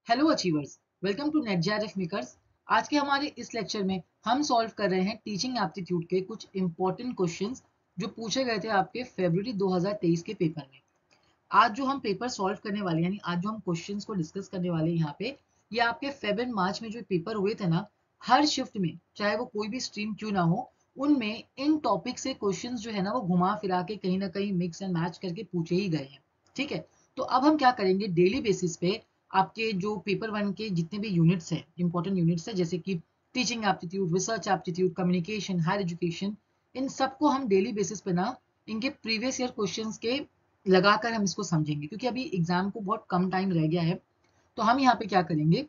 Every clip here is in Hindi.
Hello achievers, welcome to NET JRF makers. आज के हमारे इस लेक्चर में हम सॉल्व कर रहे हैं टीचिंग एप्टीट्यूड के कुछ इंपॉर्टेंट क्वेश्चंस जो पूछे गए थे आपके फरवरी 2023 के पेपर में। आज जो हम पेपर सॉल्व करने वाले यानी आज जो हम क्वेश्चंस को डिस्कस करने वाले हैं यहाँ पे, ये आपके फेब एंड मार्च में जो पेपर हुए थे ना, हर शिफ्ट में चाहे वो कोई भी स्ट्रीम क्यों ना हो, उनमें इन टॉपिक से क्वेश्चन जो है ना वो घुमा फिरा के कहीं ना कहीं मिक्स एंड मैच करके पूछे ही गए हैं। ठीक है, तो अब हम क्या करेंगे, डेली बेसिस पे आपके जो पेपर वन के जितने भी यूनिट्स हैं, इंपॉर्टेंट यूनिट्स हैं, जैसे कि teaching aptitude, research aptitude, communication, higher education, इन सबको हम डेली बेसिस पे ना इनके प्रीवियस ईयर क्वेश्चंस के लगाकर हम इसको समझेंगे, क्योंकि अभी एग्जाम को बहुत कम टाइम रह गया है। तो हम यहाँ पे क्या करेंगे,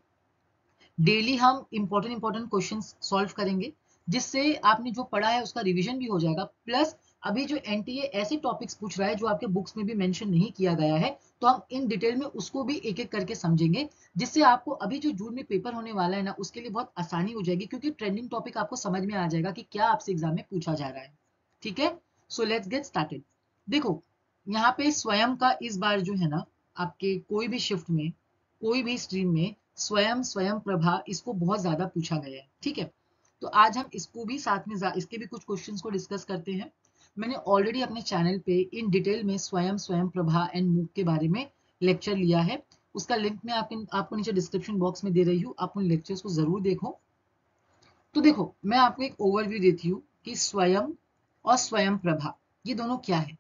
डेली हम इंपॉर्टेंट क्वेश्चंस सॉल्व करेंगे, जिससे आपने जो पढ़ा है उसका रिवीजन भी हो जाएगा। प्लस अभी जो एनटीए ऐसे टॉपिक्स पूछ रहा है जो आपके बुक्स में भी मेंशन नहीं किया गया है, तो हम इन डिटेल में उसको भी एक एक करके समझेंगे, जिससे आपको अभी जो जून में पेपर होने वाला है ना, उसके लिए बहुत आसानी हो जाएगी, क्योंकि ट्रेंडिंग टॉपिक आपको समझ में आ जाएगा कि क्या आपसे एग्जाम में पूछा जा रहा है। ठीक है, सो लेट्स गेट स्टार्टेड। देखो, यहाँ पे स्वयं का इस बार जो है ना, आपके कोई भी शिफ्ट में, कोई भी स्ट्रीम में स्वयं स्वयं प्रभा इसको बहुत ज्यादा पूछा गया है। ठीक है, तो आज हम इसको भी साथ में इसके भी कुछ क्वेश्चंस को डिस्कस करते हैं। मैंने ऑलरेडी अपने चैनल पे इन डिटेल में स्वयं स्वयं प्रभा एंड मूक के बारे में लेक्चर लिया है। उसका लिंक मैं आपको नीचे डिस्क्रिप्शन बॉक्स में दे रही हूँ, आप उन लेक्चर्स को जरूर देखो। तो देखो, मैं आपको एक ओवरव्यू देती हूँ कि स्वयं और स्वयं प्रभा ये दोनों क्या है।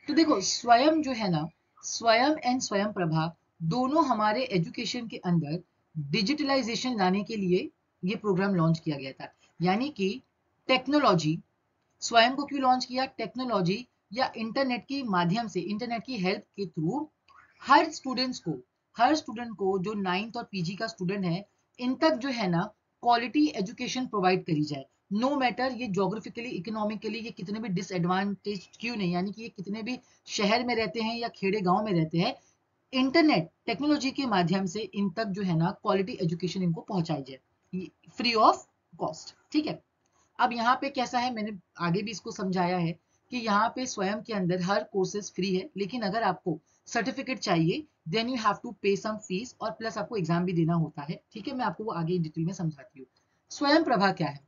तो देखो, स्वयं जो है ना, स्वयं एंड स्वयं प्रभा दोनों हमारे एजुकेशन के अंदर डिजिटलाइजेशन लाने के लिए ये प्रोग्राम लॉन्च किया गया था। यानी कि टेक्नोलॉजी, स्वयं को क्यों लॉन्च किया, टेक्नोलॉजी या इंटरनेट के माध्यम से, इंटरनेट की हेल्प के थ्रू हर स्टूडेंट्स को, हर स्टूडेंट को जो 9th और पीजी का स्टूडेंट है, इन तक जो है ना क्वालिटी एजुकेशन प्रोवाइड करी जाए। नो मैटर ये जोग्राफिकली, इकोनॉमिकली ये कितने भी डिसएडवांटेज क्यों नहीं, यानी कि ये कितने भी शहर में रहते हैं या खेड़े गांव में रहते हैं, इंटरनेट टेक्नोलॉजी के माध्यम से इन तक जो है ना क्वालिटी एजुकेशन इनको पहुंचाई जाए, फ्री ऑफ कॉस्ट। ठीक है, अब यहाँ पे कैसा है, मैंने आगे भी इसको समझाया है कि यहाँ पे स्वयं के अंदर हर कोर्सेज फ्री है, लेकिन अगर आपको सर्टिफिकेट चाहिए देन यू हैव टू पे सम फीस, और प्लस आपको एग्जाम भी देना होता है। ठीक है, मैं आपको वो आगे डिटेल में समझाती हूँ। स्वयं प्रभा क्या है,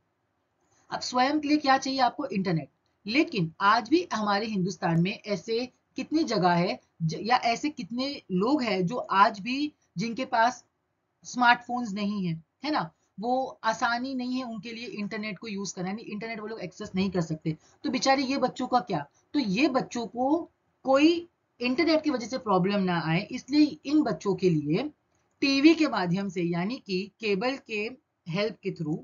अब स्वयं के लिए क्या चाहिए आपको, इंटरनेट। लेकिन आज भी हमारे हिंदुस्तान में ऐसे कितनी जगह है या ऐसे कितने लोग हैं जो आज भी, जिनके पास स्मार्टफोन्स नहीं है, है ना, वो आसानी नहीं है उनके लिए इंटरनेट को यूज करना, यानी इंटरनेट वो लोग एक्सेस नहीं कर सकते। तो बेचारे ये बच्चों का क्या, तो ये बच्चों को कोई इंटरनेट की वजह से प्रॉब्लम ना आए, इसलिए इन बच्चों के लिए टीवी के माध्यम से, यानी कि केबल के हेल्प के थ्रू,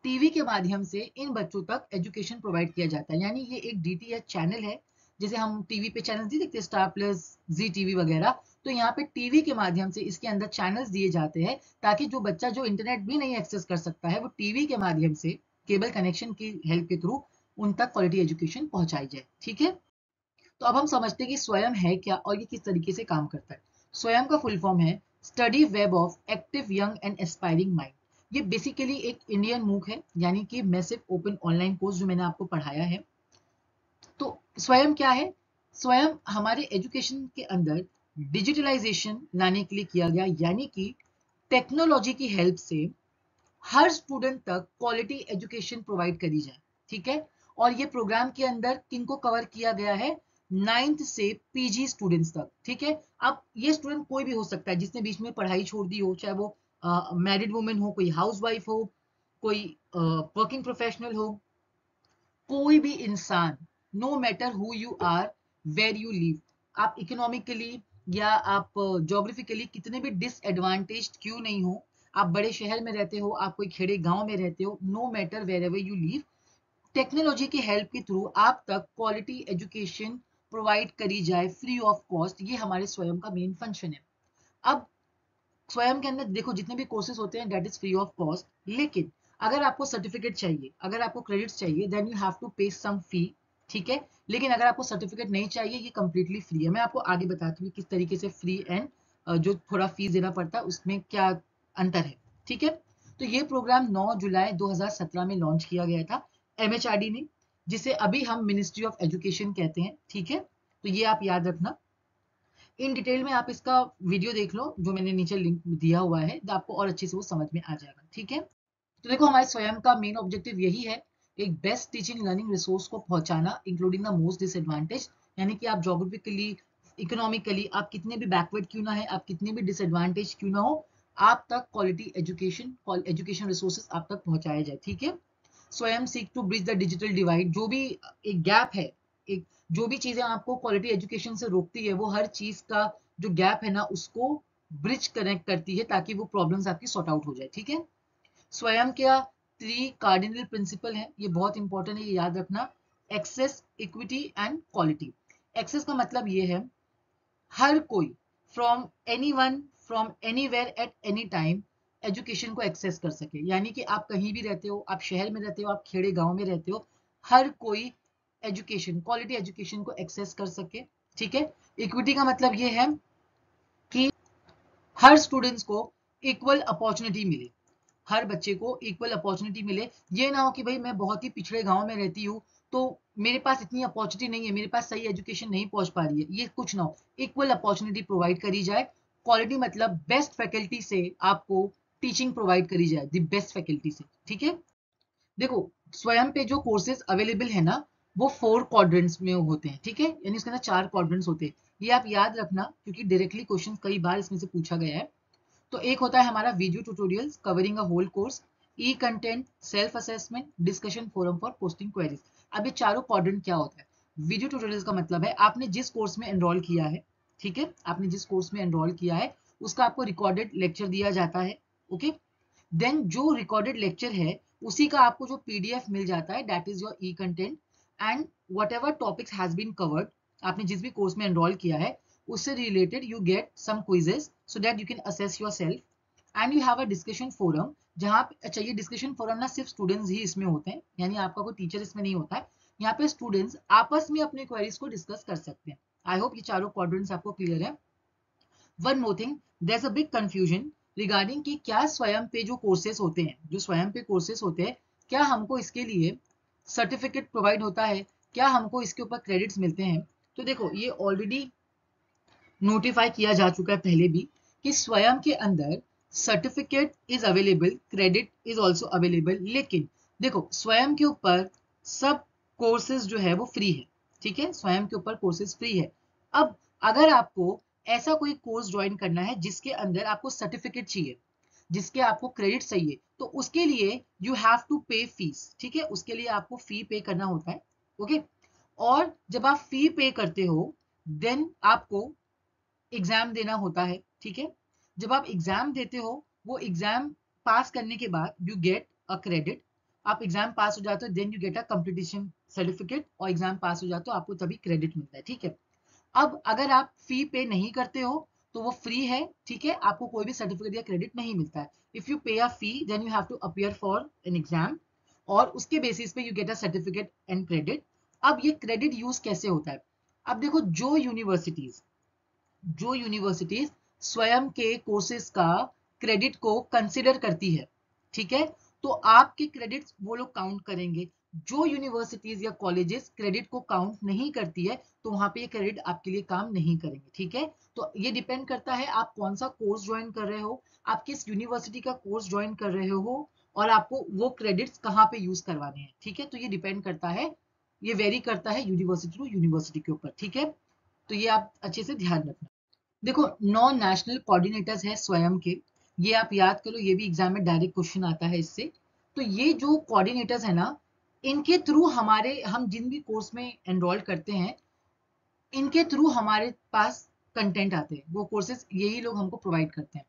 टीवी के माध्यम से इन बच्चों तक एजुकेशन प्रोवाइड किया जाता है। यानी ये एक डीटीएच चैनल है, जैसे हम टीवी पे चैनल नहीं देखते, स्टार प्लस, जी टीवी वगैरह, तो यहाँ पे टीवी के माध्यम से इसके अंदर चैनल्स दिए जाते हैं, ताकि जो बच्चा जो इंटरनेट भी नहीं एक्सेस कर सकता है, वो टीवी के माध्यम से केबल कनेक्शन की हेल्प के थ्रू उन तक क्वालिटी एजुकेशन पहुंचाई जाए। ठीक है, तो अब हम समझते हैं कि स्वयं है क्या और ये किस तरीके से काम करता है। स्वयं का फुल फॉर्म है study web of active young and aspiring mind. ये बेसिकली एक इंडियन मूक है, यानी कि मैसिव ओपन ऑनलाइन कोर्स जो मैंने आपको पढ़ाया है। तो स्वयं क्या है, स्वयं हमारे एजुकेशन के अंदर डिजिटलाइजेशन लाने के लिए किया गया, यानी कि टेक्नोलॉजी की हेल्प से हर स्टूडेंट तक क्वालिटी एजुकेशन प्रोवाइड करी जाए। ठीक है, और ये प्रोग्राम के अंदर किनको कवर किया गया है, 9th से पीजी स्टूडेंट्स तक। ठीक है, अब ये स्टूडेंट कोई भी हो सकता है जिसने बीच में पढ़ाई छोड़ दी हो, चाहे वो मैरिड वुमेन हो, कोई हाउस वाइफ हो, कोई वर्किंग प्रोफेशनल हो, कोई भी इंसान, no matter who you are, where you live, आप इकोनॉमिकली या आप जोग्राफिकली कितने भी डिसएडवांटेज क्यों नहीं हो, आप बड़े शहर में रहते हो, आप कोई खेड़े गांव में रहते हो, no matter wherever you live, technology की हेल्प के थ्रू आप तक क्वालिटी एजुकेशन प्रोवाइड करी जाए फ्री ऑफ कॉस्ट। ये हमारे स्वयं का मेन फंक्शन है। अब स्वयं के अंदर देखो, जितने भी कोर्सेज होते हैं that is free of cost, लेकिन अगर आपको सर्टिफिकेट चाहिए, अगर आपको क्रेडिट्स चाहिए, देन यू हैव टू पे सम फी। ठीक है, लेकिन अगर आपको सर्टिफिकेट नहीं चाहिए, ये कंप्लीटली फ्री है। मैं आपको आगे बताती हूँ किस तरीके से फ्री एंड जो थोड़ा फीस देना पड़ता है उसमें क्या अंतर है। ठीक है, तो ये प्रोग्राम 9 जुलाई 2017 में लॉन्च किया गया था एमएचआरडी ने, जिसे अभी हम मिनिस्ट्री ऑफ एजुकेशन कहते हैं। ठीक है, तो ये आप याद रखना। इन डिटेल में आप इसका वीडियो देख लो जो मैंने नीचे लिंक दिया हुआ है, तो आपको और अच्छे से वो समझ में आ जाएगा। ठीक है, तो देखो हमारे स्वयं का मेन ऑब्जेक्टिव यही है, एक बेस्ट टीचिंग लर्निंग रिसोर्स को पहुंचाना इंक्लूडिंग द मोस्ट डिसएडवांटेज, यानी कि आप जोग्राफिकली, इकोनॉमिकली आप कितने भी बैकवर्ड क्यों ना है, आप कितने भी डिसएडवांटेज क्यों ना हो, आप तक क्वालिटी एजुकेशन रिसोर्सेज आप तक पहुंचाया जाए। ठीक है, Swayam seek to bridge the digital divide, जो भी एक गैप है, एक जो भी चीजें आपको क्वालिटी एजुकेशन से रोकती है, वो हर चीज का जो गैप है ना उसको ब्रिज कनेक्ट करती है ताकि वो प्रॉब्लम्स आपकी सॉर्ट आउट हो जाए। ठीक है, स्वयं क्या 3 कार्डिनल प्रिंसिपल है, ये बहुत इंपॉर्टेंट है, ये याद रखना। Access, equity and quality. Access का मतलब ये है हर कोई, from anyone, from anywhere at any time education को एक्सेस कर सके, यानी कि आप कहीं भी रहते हो, आप शहर में रहते हो, आप खेड़े गांव में रहते हो, हर कोई एजुकेशन, क्वालिटी एजुकेशन को एक्सेस कर सके। ठीक है, इक्विटी का मतलब ये है कि हर स्टूडेंट्स को इक्वल अपॉर्चुनिटी मिले, हर बच्चे को इक्वल अपॉर्चुनिटी मिले। ये ना हो कि भाई मैं बहुत ही पिछड़े गांव में रहती हूँ तो मेरे पास इतनी अपॉर्चुनिटी नहीं है, मेरे पास सही एजुकेशन नहीं पहुंच पा रही है, ये कुछ ना हो, इक्वल अपॉर्चुनिटी प्रोवाइड करी जाए। क्वालिटी मतलब बेस्ट फैकल्टी से आपको टीचिंग प्रोवाइड करी जाए, द बेस्ट फैकल्टी से। ठीक है, देखो स्वयं पे जो कोर्सेज अवेलेबल है ना वो 4 क्वाड्रेंट्स में होते हैं। ठीक है, यानी उसके अंदर 4 क्वाड्रेंट्स होते हैं, ये आप याद रखना क्योंकि डायरेक्टली क्वेश्चन कई बार इसमें से पूछा गया है। तो एक होता है हमारा video tutorials covering a whole course, e content, self assessment, discussion forum for posting queries. अब ये चारों क्वाड्रेंट क्या होता है? वीडियो ट्यूटोरियल्स का मतलब है आपने जिस कोर्स में एनरोल किया है, ठीक है, आपने जिस कोर्स में एनरोल किया है उसका आपको रिकॉर्डेड लेक्चर दिया जाता है। ओके, देन जो रिकॉर्डेड लेक्चर है उसी का आपको जो पीडीएफ मिल जाता है, that is your e content, and whatever topics has been covered, आपने जिस भी कोर्स में एनरोल किया है उससे related you get some quizzes so that you can assess yourself. And you have a discussion forum, जहां अच्छा ये डिस्कशन फोरम ना सिर्फ स्टूडेंट्स ही इसमें होते हैं, यानी आपका कोई टीचर इसमें नहीं होता है, यहाँ पे स्टूडेंट्स आपस में अपने क्वेरीज को डिस्कस कर सकते हैं। आई होप ये चारों क्वाड्रेंट्स आपको क्लियर है। One more thing, there is a big confusion regarding कि क्या स्वयं पे जो कोर्सेज होते हैं, जो स्वयं पे कोर्सेज होते हैं, क्या हमको इसके लिए सर्टिफिकेट प्रोवाइड होता है, क्या हमको इसके ऊपर क्रेडिट्स मिलते हैं? तो देखो ये ऑलरेडी नोटिफाई किया जा चुका है पहले भी कि स्वयं के अंदर certificate is available, credit is also available, लेकिन देखो स्वयं के ऊपर सब कोर्सेज जो है वो फ्री है। ठीक है, स्वयं के ऊपर कोर्सेज फ्री है। अब अगर आपको ऐसा कोई कोर्स ज्वाइन करना है जिसके अंदर आपको सर्टिफिकेट चाहिए, जिसके आपको क्रेडिट चाहिए, तो उसके लिए यू हैव टू पे फीस। ठीक है, उसके लिए आपको फी पे करना होता है। ओके, और जब आप फी पे करते हो देन आपको एग्जाम देना होता है। ठीक है, जब आप एग्जाम देते हो वो एग्जाम पास करने के बाद यू गेट अ क्रेडिट, आप एग्जाम पास हो जाते हो then you get a completion certificate, और एग्जाम पास हो जाते हो आपको तभी क्रेडिट मिलता है। ठीक है, अब अगर आप फी पे नहीं करते हो तो वो फ्री है। ठीक है, आपको कोई भी सर्टिफिकेट या क्रेडिट नहीं मिलता है। If you pay a fee then you have to appear for an exam, और उसके बेसिस पे you get a certificate and credit. अब ये क्रेडिट यूज कैसे होता है? अब देखो जो यूनिवर्सिटीज स्वयं के कोर्सेज का क्रेडिट को कंसिडर करती है, ठीक है, तो आपके क्रेडिट्स वो लोग काउंट करेंगे। जो यूनिवर्सिटीज या कॉलेजेस क्रेडिट को काउंट नहीं करती है तो वहां पे ये क्रेडिट आपके लिए काम नहीं करेंगे। ठीक है, तो ये डिपेंड करता है आप कौन सा कोर्स ज्वाइन कर रहे हो, आप किस यूनिवर्सिटी का कोर्स ज्वाइन कर रहे हो, और आपको वो क्रेडिट्स कहाँ पे यूज करवाने हैं। ठीक है, तो ये डिपेंड करता है, ये वेरी करता है यूनिवर्सिटी टू यूनिवर्सिटी के ऊपर। ठीक है, तो ये आप अच्छे से ध्यान रखना। देखो 9 नेशनल कोऑर्डिनेटर्स है स्वयं के, ये आप याद करो, ये भी एग्जाम में डायरेक्ट क्वेश्चन आता है इससे। तो ये जो कोऑर्डिनेटर्स है ना, इनके थ्रू हमारे, हम जिन भी कोर्स में एनरोल करते हैं इनके थ्रू हमारे पास कंटेंट आते हैं, वो कोर्सेज यही लोग हमको प्रोवाइड करते हैं।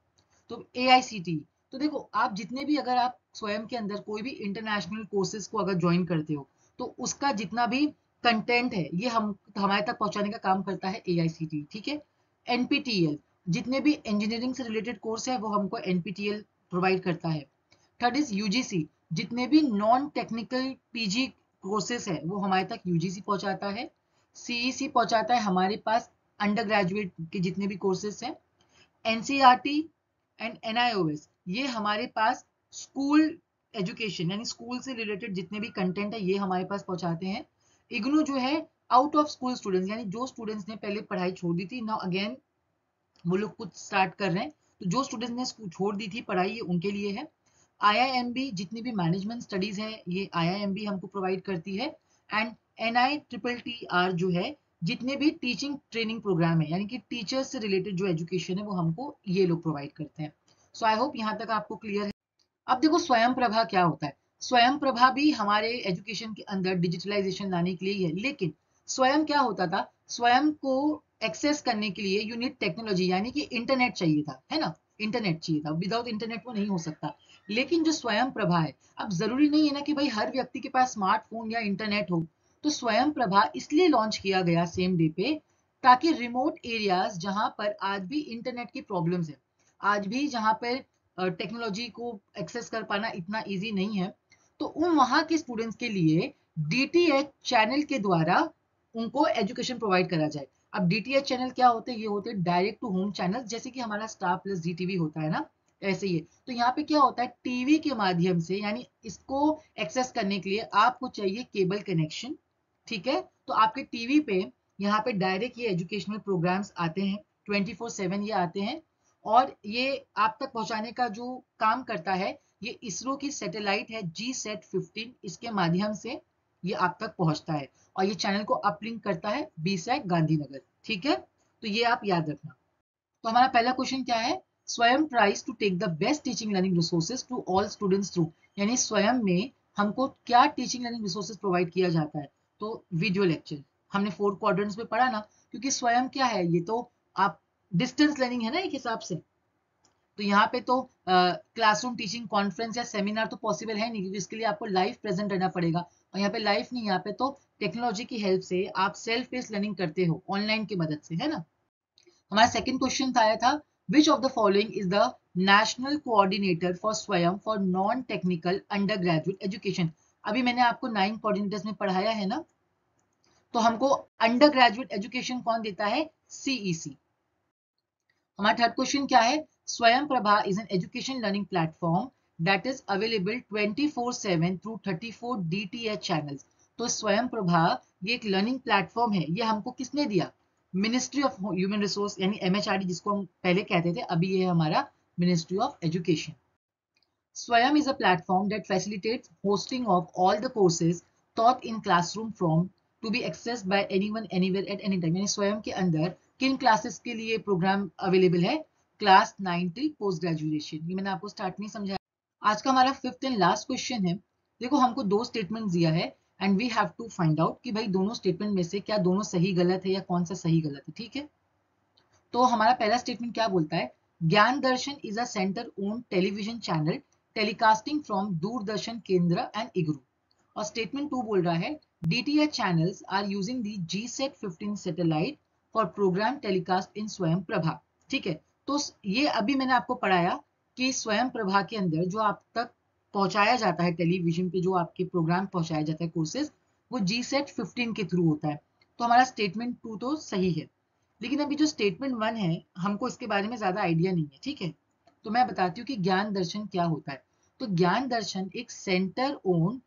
तो AICTE, तो देखो आप जितने भी, अगर आप स्वयं के अंदर कोई भी इंटरनेशनल कोर्सेज को अगर ज्वाइन करते हो तो उसका जितना भी कंटेंट है ये हम हमारे तक पहुंचाने का काम करता है AICTE। ठीक है, NPTEL, जितने भी इंजीनियरिंग से रिलेटेड कोर्स है वो हमको NPTEL प्रोवाइड करता है। थर्ड इज UGC, जितने भी नॉन टेक्निकल PG कोर्सेज है वो हमारे तक UGC पहुंचाता है। CEC पहुंचाता है हमारे पास अंडर ग्रेजुएट के जितने भी कोर्सेज हैं। NCERT एंड NIOS, ये हमारे पास स्कूल एजुकेशन यानी स्कूल से रिलेटेड जितने भी कंटेंट है ये हमारे पास पहुंचाते हैं। इग्नू जो है आउट ऑफ स्कूल स्टूडेंट्स, यानी जो स्टूडेंट्स ने पहले पढ़ाई छोड़ दी थी, नाउ अगेन वो लोग कुछ स्टार्ट कर रहे हैं। तो जो स्टूडेंट्स ने स्कूल छोड़ दी थी पढ़ाई, ये उनके लिए है। IIMB जितनी भी मैनेजमेंट स्टडीज है ये IIMB हमको प्रोवाइड करती है। एंड NITTR जो है जितने भी टीचिंग ट्रेनिंग प्रोग्राम है, यानी कि टीचर्स से रिलेटेड जो एजुकेशन है वो हमको ये लोग प्रोवाइड करते हैं। सो आई होप यहाँ तक आपको क्लियर है। अब देखो स्वयं प्रभा क्या होता है। स्वयं प्रभा भी हमारे एजुकेशन के अंदर डिजिटलाइजेशन लाने के लिए ही है, लेकिन स्वयं क्या होता था, स्वयं को एक्सेस करने के लिए यूनिट टेक्नोलॉजी यानी कि इंटरनेट चाहिए था, है ना, इंटरनेट चाहिए था, विदाउट इंटरनेट वो नहीं हो सकता। लेकिन जो स्वयं प्रभा है, अब जरूरी नहीं है ना कि भाई हर व्यक्ति के पास स्मार्टफोन या इंटरनेट हो। तो स्वयं प्रभा इसलिए लॉन्च किया गया सेम डे पे, ताकि रिमोट एरियाज जहां पर आज भी इंटरनेट की प्रॉब्लम्स है, आज भी जहां पर टेक्नोलॉजी को एक्सेस कर पाना इतना इजी नहीं है, तो उन वहां के स्टूडेंट्स के लिए DTH चैनल के द्वारा उनको एजुकेशन प्रोवाइड करा जाए। अब DTH चैनल क्या होते हैं, ये होते हैं डायरेक्ट टू होम चैनल, जैसे कि हमारा स्टार प्लस DTV होता है ना, ऐसे ही है। तो यहाँ पे क्या होता है, टीवी के माध्यम से, यानी इसको एक्सेस करने के लिए आपको चाहिए केबल कनेक्शन, ठीक है। तो आपके टीवी पे यहाँ पे डायरेक्ट ये एजुकेशनल प्रोग्राम्स आते हैं, 24/7 ये आते हैं। और ये आप तक पहुंचाने का जो काम करता है, ये इसरो की सैटेलाइट है GSAT-15, इसके माध्यम से ये आप तक पहुंचता है। और ये चैनल को अपलिंक करता है BSAT गांधीनगर, ठीक है। तो ये आप याद रखना। तो हमारा पहला क्वेश्चन क्या है, Swayam tries to take the best teaching learning resources to all students through, यानी स्वयं में हमको क्या टीचिंग लर्निंग रिसोर्सेज प्रोवाइड किया जाता है। तो वीडियो लेक्चर हमने 4 क्वाड्रेंट्स में पढ़ा ना, क्योंकि स्वयं क्या है, ये तो आप डिस्टेंस लर्निंग है ना एक हिसाब से। तो यहाँ पे तो क्लासरूम टीचिंग कॉन्फ्रेंस या सेमिनार तो पॉसिबल है नहीं, क्योंकि इसके लिए आपको लाइव प्रेजेंट रहना पड़ेगा। और यहाँ पे लाइव नहीं, यहाँ पे तो टेक्नोलॉजी की हेल्प से आप सेल्फ बेस्ड लर्निंग करते हो ऑनलाइन की मदद से, है ना। हमारा सेकंड क्वेश्चन आया था, which of the following is the national coordinator for Swayam for non technical under graduate education. अभी मैंने आपको 9 कोऑर्डिनेटर्स में पढ़ाया है ना, तो हमको अंडर ग्रेजुएट एजुकेशन कौन देता है, CEC। हमारा थर्ड क्वेश्चन क्या है, स्वयं Prabha is an education learning platform that is available 24/7 through 34 DTH channels. तो स्वयं प्रभा ये एक लर्निंग प्लेटफॉर्म है, ये हमको किसने दिया, मिनिस्ट्री ऑफ ह्यूमन रिसोर्स यानी MHRD जिसको हम पहले कहते थे, अभी ये है हमारा ministry of education. Swayam is a platform that facilitates hosting of all the courses taught in classroom from to be accessed by anyone anywhere at any time। यानी स्वयं के अंदर किन क्लासेस के लिए प्रोग्राम अवेलेबल है, क्लास 9 till पोस्ट ग्रेजुएशन। ये मैंने आपको स्टार्ट में समझाया। आज का हमारा फिफ्थ एंड लास्ट क्वेश्चन है। देखो हमको 2 स्टेटमेंट दिया है and we have to find out कि भाई दोनों स्टेटमेंट में से क्या दोनों सही गलत है या कौन सा सही गलत है, ठीक है। तो हमारा पहला स्टेटमेंट क्या बोलता है, Gyan Darshan is a centre on television channel telecasting from Doordarshan Kendra and इग्रू। और स्टेटमेंट 2 बोल रहा है, DTH channels are using the GSAT-15 satellite for program telecast in Swayam Prabha, ठीक है। तो ये अभी मैंने आपको पढ़ाया कि स्वयं प्रभा के अंदर जो आप तक पहुंचाया जाता है, टेलीविजन पे जो आपके प्रोग्राम पहुंचाया जाता है कोर्सेज, वो GSAT-15 के थ्रू होता है। तो हमारा स्टेटमेंट 2 तो सही है, लेकिन अभी जो स्टेटमेंट 1 है हमको इसके बारे में ज्यादा आइडिया नहीं है, ठीक है। तो मैं बताती हूँ कि ज्ञान दर्शन क्या होता है। तो ज्ञान दर्शन एक centre own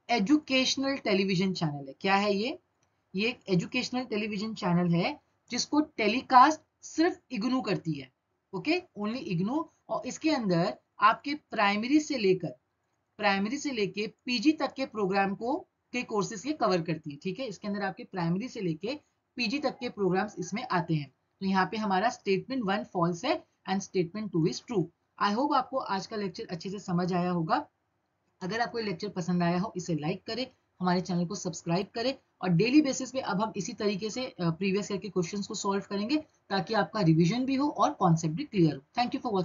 educational television channel है। क्या है ये एक एजुकेशनल टेलीविजन चैनल है जिसको टेलीकास्ट सिर्फ इग्नू करती है, ओके, ओनली इग्नू। और इसके अंदर आपके प्राइमरी से लेके PG तक के प्रोग्राम को के कोर्सेज के कवर करती है, ठीक है। इसके अंदर आपके प्राइमरी से लेके PG तक के प्रोग्राम्स इसमें आते हैं। तो यहाँ पे हमारा स्टेटमेंट 1 फॉल्स है and statement 2 is true. I hope आपको आज का लेक्चर अच्छे से समझ आया होगा। अगर आपको ये लेक्चर पसंद आया हो इसे लाइक करें, हमारे चैनल को सब्सक्राइब करें, और डेली बेसिस पे अब हम इसी तरीके से प्रीवियस ईयर के क्वेश्चंस को सॉल्व करेंगे ताकि आपका रिवीजन भी हो और कॉन्सेप्ट भी क्लियर हो। Thank you for watching.